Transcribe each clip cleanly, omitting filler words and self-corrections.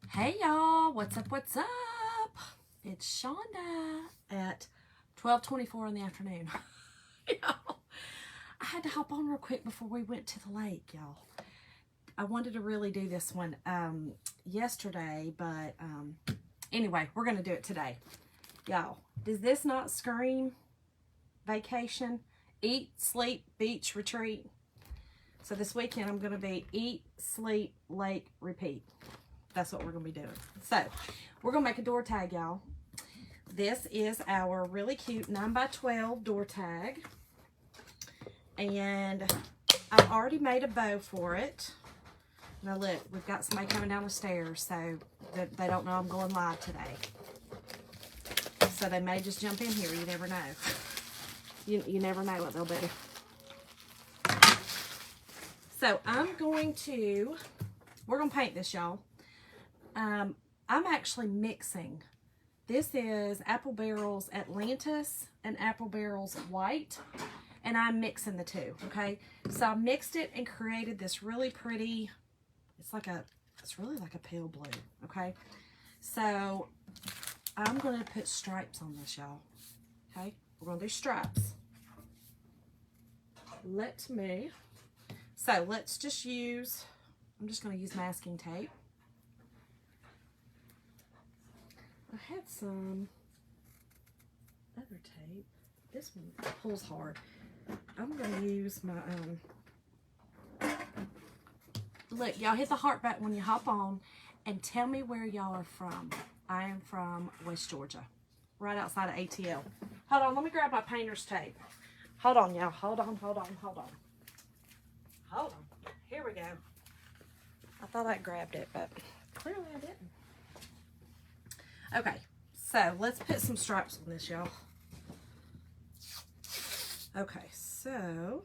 Hey y'all, what's up, what's up? It's Shonda at 12:24 in the afternoon. Y'all, I had to hop on real quick before we went to the lake, y'all. I wanted to really do this one yesterday, but anyway, we're going to do it today. Y'all, does this not scream vacation? Eat, sleep, beach, retreat. So this weekend I'm going to be eat, sleep, lake, repeat. That's what we're going to be doing. So we're going to make a door tag, y'all. This is our really cute 9x12 door tag. And I've already made a bow for it. Now look, we've got somebody coming down the stairs, so they don't know I'm going live today. So they may just jump in here. You never know. You never know what they'll do. So we're going to paint this, y'all. I'm actually mixing. This is Apple Barrel's Atlantis and Apple Barrel's White, and I'm mixing the two, okay? So I mixed it and created this really pretty, it's really like a pale blue, okay? So I'm going to put stripes on this, y'all, okay? We're going to do stripes. So let's just use, I'm just going to use masking tape. I had some other tape. This one pulls hard. I'm going to use my look, y'all hit the heart button when you hop on and tell me where y'all are from. I am from West Georgia, right outside of ATL. Hold on, let me grab my painter's tape. Hold on, y'all. Hold on. Here we go. I thought I grabbed it, but clearly I didn't. Okay, so let's put some stripes on this, y'all. Okay, so,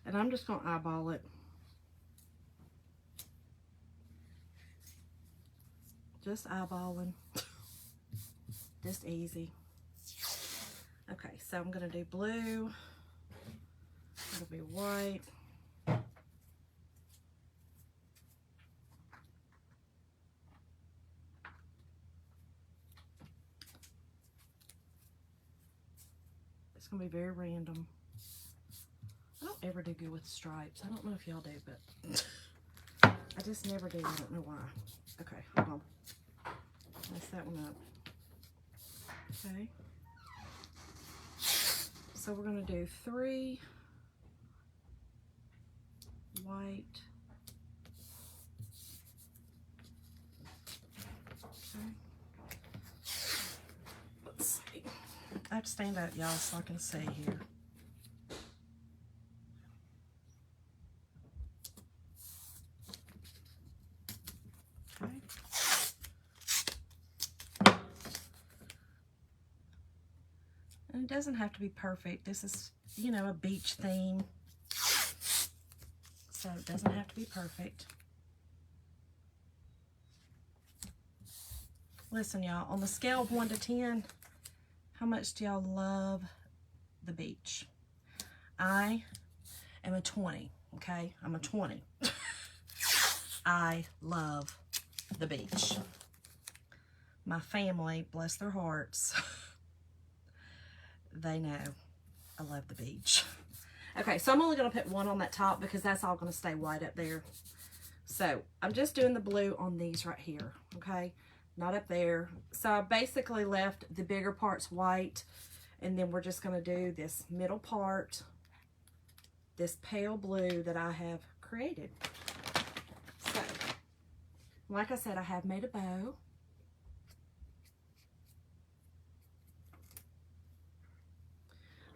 and I'm just going to eyeball it. Just eyeballing. Just easy. Okay, so I'm going to do blue. It'll be white. It's going to be very random. I don't ever do good with stripes. I don't know if y'all do, but I just never do. I don't know why. Okay, hold on. Mess that one up. Okay. So we're going to do 3 white. Okay. Let's see. I have to stand up, y'all, so I can see here. Okay. And it doesn't have to be perfect. This is, you know, a beach theme. So it doesn't have to be perfect. Listen, y'all, on the scale of 1 to 10, how much do y'all love the beach? I am a 20, okay? I'm a 20. I love the beach. My family, bless their hearts, they know I love the beach. Okay, so I'm only going to put 1 on that top because that's all going to stay white up there. So I'm just doing the blue on these right here, okay? Not up there. So I basically left the bigger parts white, and then we're just going to do this middle part, this pale blue that I have created. So, like I said, I have made a bow.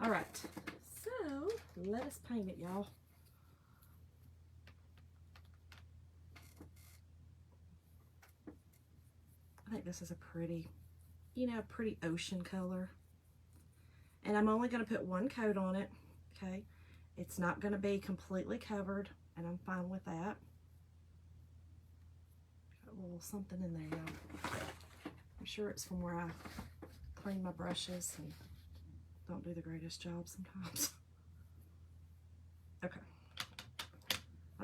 All right, so let us paint it, y'all. I think this is a pretty, you know, pretty ocean color. And I'm only going to put 1 coat on it, okay? It's not going to be completely covered, and I'm fine with that. Got a little something in there, y'all. I'm sure it's from where I clean my brushes and don't do the greatest job sometimes. Okay.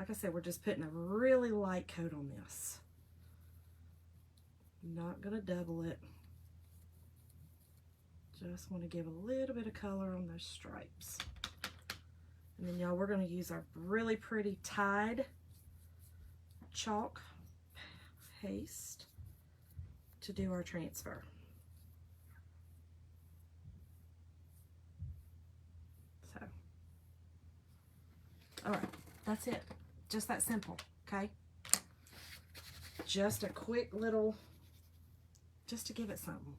Like I said, we're just putting a really light coat on this. Not going to double it. Just want to give a little bit of color on those stripes. And then y'all, we're going to use our really pretty Tide chalk paste to do our transfer. So, all right, that's it. Just that simple, okay? Just a quick little, just to give it something.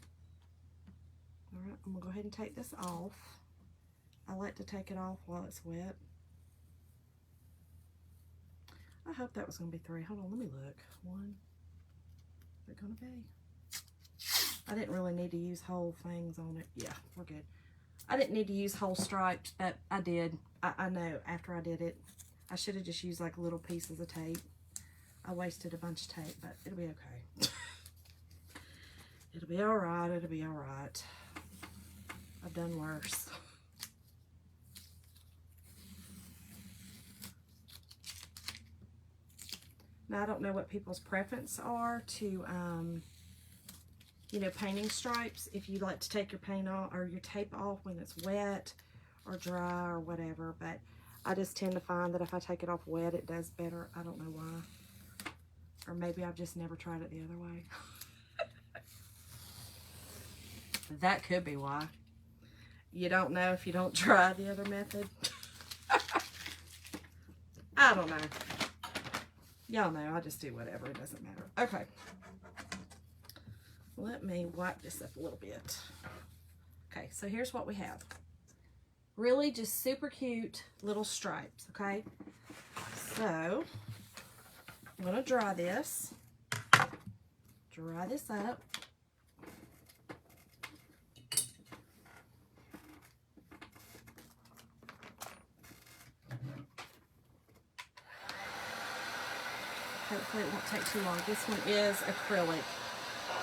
All right, I'm gonna go ahead and take this off. I like to take it off while it's wet. I hope that was gonna be 3. Hold on, let me look. 1, is it gonna be? I didn't really need to use whole things on it. Yeah, we're good. I didn't need to use whole stripes, but I did. I know after I did it, I should have just used like little pieces of tape. I wasted a bunch of tape, but it'll be okay. It'll be all right. It'll be all right. I've done worse. Now, I don't know what people's preference are to, you know, painting stripes. If you like to take your paint off or your tape off when it's wet or dry or whatever. But I just tend to find that if I take it off wet, it does better. I don't know why. Or maybe I've just never tried it the other way. That could be why. You don't know if you don't try the other method. I don't know. Y'all know, I just do whatever. It doesn't matter. Okay. Let me wipe this up a little bit. Okay, so here's what we have. Really just super cute little stripes, okay? So, I'm going to dry this. Dry this up. Hopefully it won't take too long. This one is acrylic.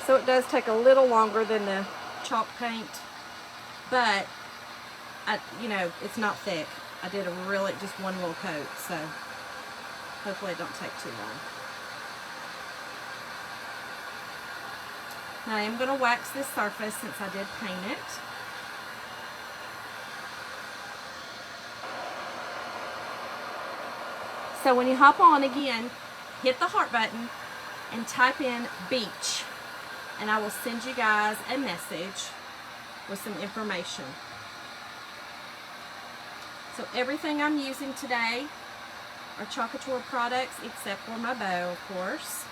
So it does take a little longer than the chalk paint, but you know, it's not thick. I did just one little coat, so hopefully it don't take too long. Now I am going to wax this surface since I did paint it. So when you hop on again, hit the heart button and type in beach, and I will send you guys a message with some information. So everything I'm using today are Chalk Couture products except for my bow, of course,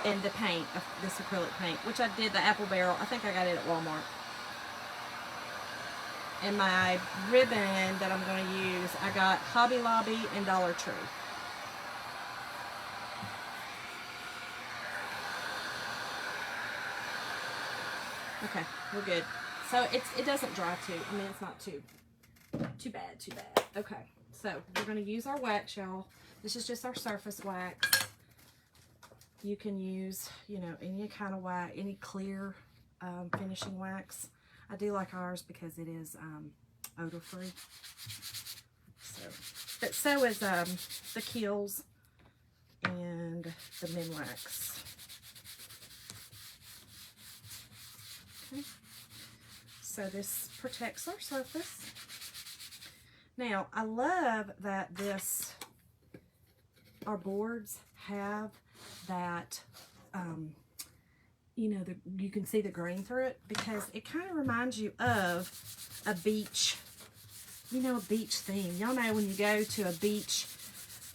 and the paint, this acrylic paint, which I did the Apple Barrel. I think I got it at Walmart. And my ribbon that I'm going to use, I got Hobby Lobby and Dollar Tree. Okay, we're good. So it doesn't dry too. I mean, it's not too bad. Okay, so we're going to use our wax, y'all. This is just our surface wax. You can use, you know, any kind of wax, any clear finishing wax. I do like ours because it is odor free. But so is the Kiehl's and the Minwax. Okay. So this protects our surface. Now, I love that our boards have that, you know, you can see the green through it, because it kind of reminds you of a beach, you know, a beach theme. Y'all know when you go to a beach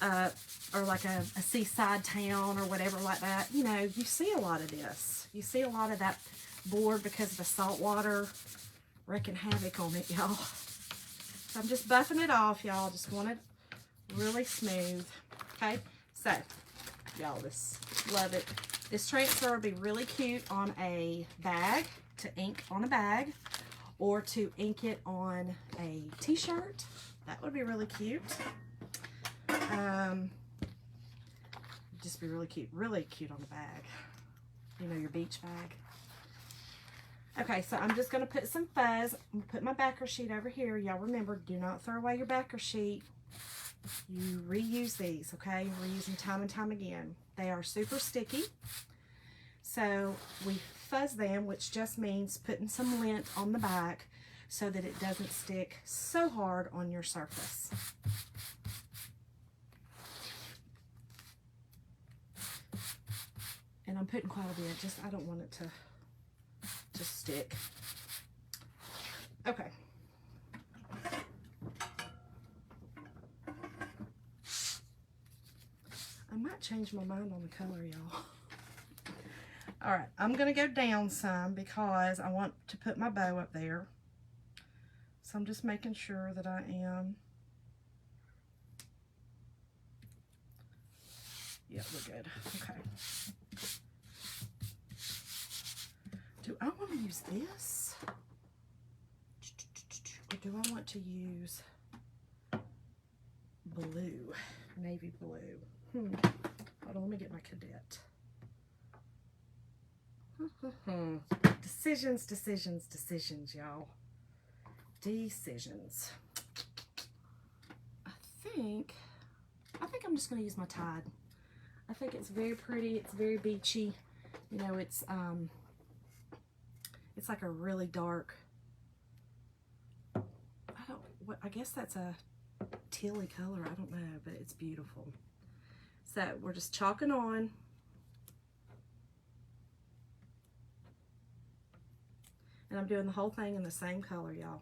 or like a seaside town or whatever like that, you know, you see a lot of this. You see a lot of that board because of the salt water wreaking havoc on it, y'all. So I'm just buffing it off, y'all. Just want it really smooth. Okay, so y'all, love it. This transfer would be really cute on a bag, to ink on a bag, or to ink it on a t-shirt. That would be really cute. Just be really cute on the bag. You know, your beach bag. Okay, so I'm just going to put some fuzz. I'm going to put my backer sheet over here. Y'all remember, do not throw away your backer sheet. you reuse these, okay? Reuse them time and time again. They are super sticky. So we fuzz them, which just means putting some lint on the back so that it doesn't stick so hard on your surface. And I'm putting quite a bit, just I don't want it to stick. Okay. I might change my mind on the color, y'all. All right, I'm gonna go down some because I want to put my bow up there. So I'm just making sure that I am. Yeah, we're good. Okay. Do I want to use this? Or do I want to use blue? Navy blue. Hold on, let me get my cadet. Decisions, decisions, decisions, y'all. Decisions. I think I'm just going to use my Tide. I think it's very pretty. It's very beachy. You know, it's like a really dark, I guess that's a tealy color. I don't know, but it's beautiful. So we're just chalking on. And I'm doing the whole thing in the same color, y'all.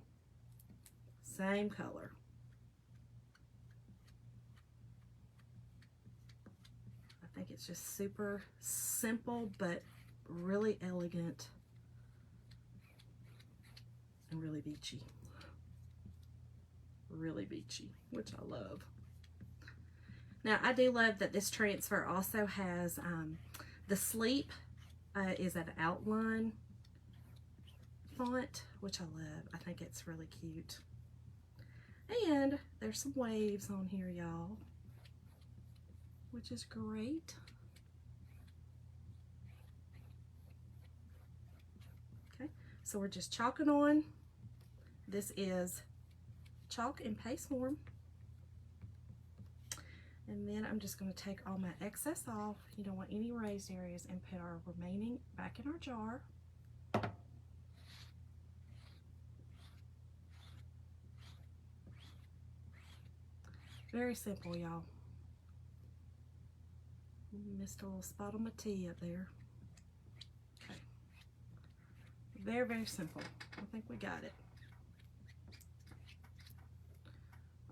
Same color. I think it's just super simple, but really elegant and really beachy. Really beachy, which I love. Now, I do love that this transfer also has the sleep is an outline font, which I love. I think it's really cute. And there's some waves on here, y'all, which is great. Okay, so we're just chalking on. This is chalk and paste form. And then I'm just going to take all my excess off. You don't want any raised areas, and put our remaining back in our jar. Very simple, y'all. Missed a little spot on my tea up there. Okay. Very, very simple. I think we got it.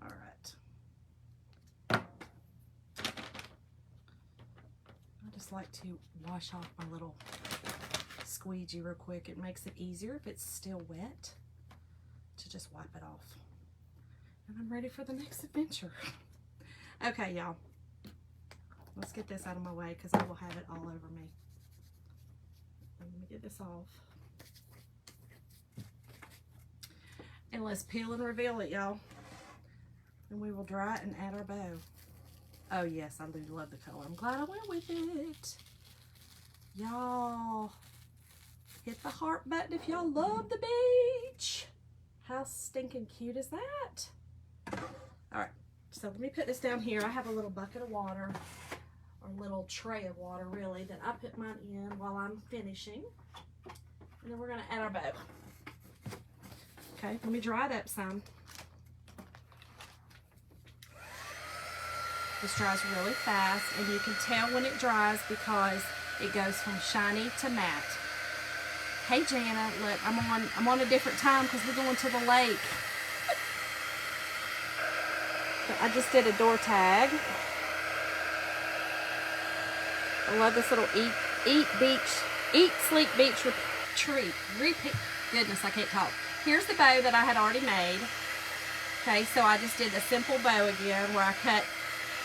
All right. I just like to wash off my little squeegee real quick. It makes it easier if it's still wet to just wipe it off. And I'm ready for the next adventure. Okay, y'all. Let's get this out of my way because I will have it all over me. Let me get this off. And let's peel and reveal it, y'all. And we will dry it and add our bow. Oh yes, I do love the color. I'm glad I went with it. Y'all, hit the heart button if y'all love the beach. How stinking cute is that? All right, so let me put this down here. I have a little bucket of water, or a little tray of water really, that I put mine in while I'm finishing. And then we're gonna add our bow. Okay, let me dry it up some. This dries really fast, and you can tell when it dries because it goes from shiny to matte. Hey Jana, look, I'm on a different time because we're going to the lake. But I just did a door tag. I love this little eat, sleep, beach retreat. Goodness, I can't talk. Here's the bow that I had already made. Okay, so I just did a simple bow again where I cut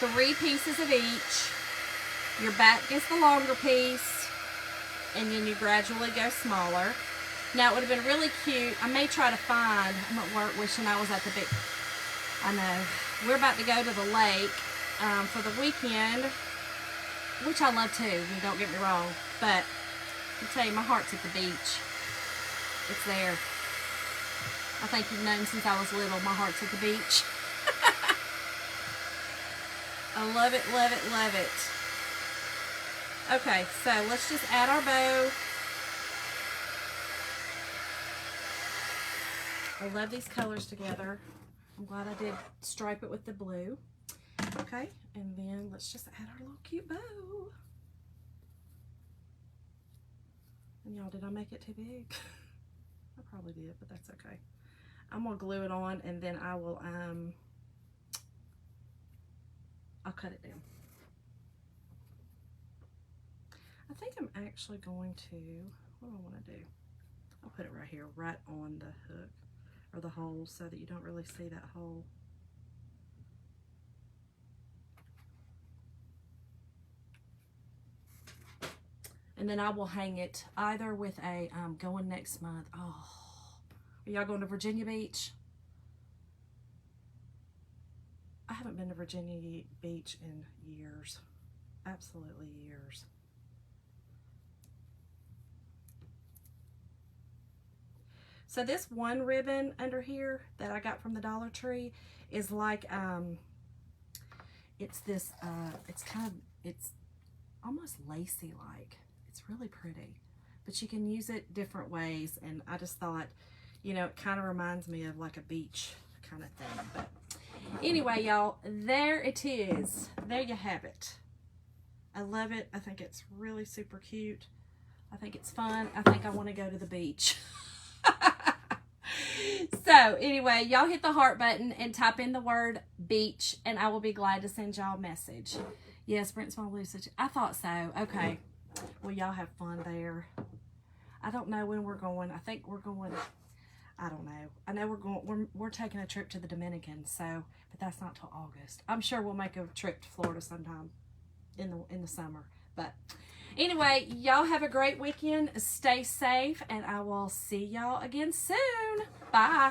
3 pieces of each. Your back is the longer piece, and then you gradually go smaller. Now it would have been really cute. I may try to find, I'm at work wishing I was at the big, I know. We're about to go to the lake for the weekend, which I love too, don't get me wrong. But I'll tell you, my heart's at the beach. It's there. I think you've known since I was little, my heart's at the beach. I love it, love it, love it. Okay, so let's just add our bow. I love these colors together. I'm glad I did stripe it with the blue. Okay, and then let's just add our little cute bow. And y'all, did I make it too big? I probably did, but that's okay. I'm gonna glue it on, and then I will I'll cut it down. I think I'm actually going to, what do I want to do? I'll put it right here, right on the hook or the hole, so that you don't really see that hole. And then I will hang it either with a going next month. Oh, are y'all going to Virginia Beach? I haven't been to Virginia Beach in years. Absolutely years. So this one ribbon under here that I got from the Dollar Tree is like, it's this, it's almost lacy like. It's really pretty, but you can use it different ways. And I just thought, you know, it kind of reminds me of like a beach kind of thing. But anyway, y'all, there it is. There you have it. I love it. I think it's really super cute. I think it's fun. I think I want to go to the beach. So anyway, y'all hit the heart button and type in the word beach, and I will be glad to send y'all a message. Yes, Brent's my Lucid. I thought so. Okay. Well, y'all have fun there. I don't know when we're going. I think we're going, I don't know. I know we're going, we're taking a trip to the Dominican, so, but that's not till August. I'm sure we'll make a trip to Florida sometime in the summer. But anyway, y'all have a great weekend. Stay safe, and I will see y'all again soon. Bye.